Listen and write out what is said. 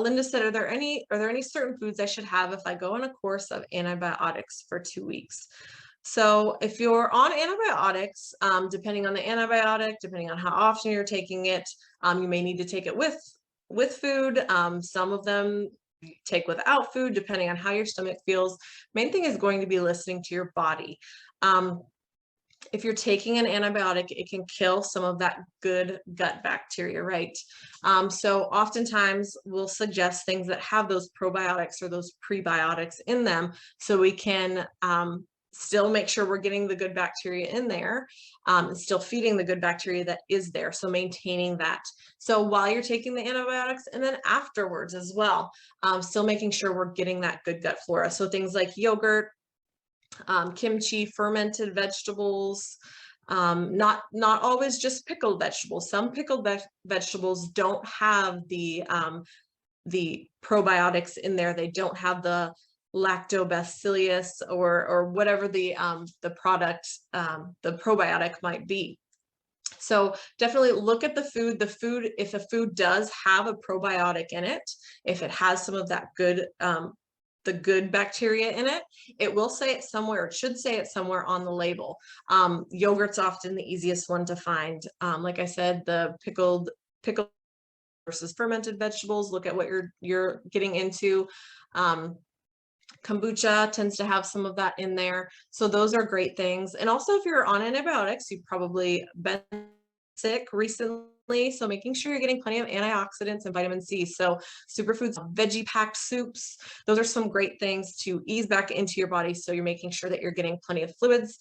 Linda said, are there any certain foods I should have if I go on a course of antibiotics for 2 weeks? So if you're on antibiotics, depending on the antibiotic, depending on how often you're taking it, you may need to take it with food. Some of them you take without food, depending on how your stomach feels. Main thing is going to be listening to your body. If you're taking an antibiotic, it can kill some of that good gut bacteria, right? So oftentimes we'll suggest things that have those probiotics or those prebiotics in them so we can still make sure we're getting the good bacteria in there, and still feeding the good bacteria that is there. So maintaining that. So while you're taking the antibiotics and then afterwards as well, still making sure we're getting that good gut flora. So things like yogurt, kimchi, fermented vegetables, not always just pickled vegetables. Some pickled vegetables don't have the probiotics in there. They don't have the lactobacillus or whatever the product, the probiotic might be. So definitely look at the food. If a food does have a probiotic in it, if it has some of that good the good bacteria in it, it will say it somewhere. It should say it somewhere on the label. Yogurt's often the easiest one to find. Like I said, the pickled versus fermented vegetables. Look at what you're getting into. Kombucha tends to have some of that in there. So those are great things. And also if you're on antibiotics, you've probably been sick recently. So making sure you're getting plenty of antioxidants and vitamin C. So superfoods, veggie packed soups, those are some great things to ease back into your body. So you're making sure that you're getting plenty of fluids,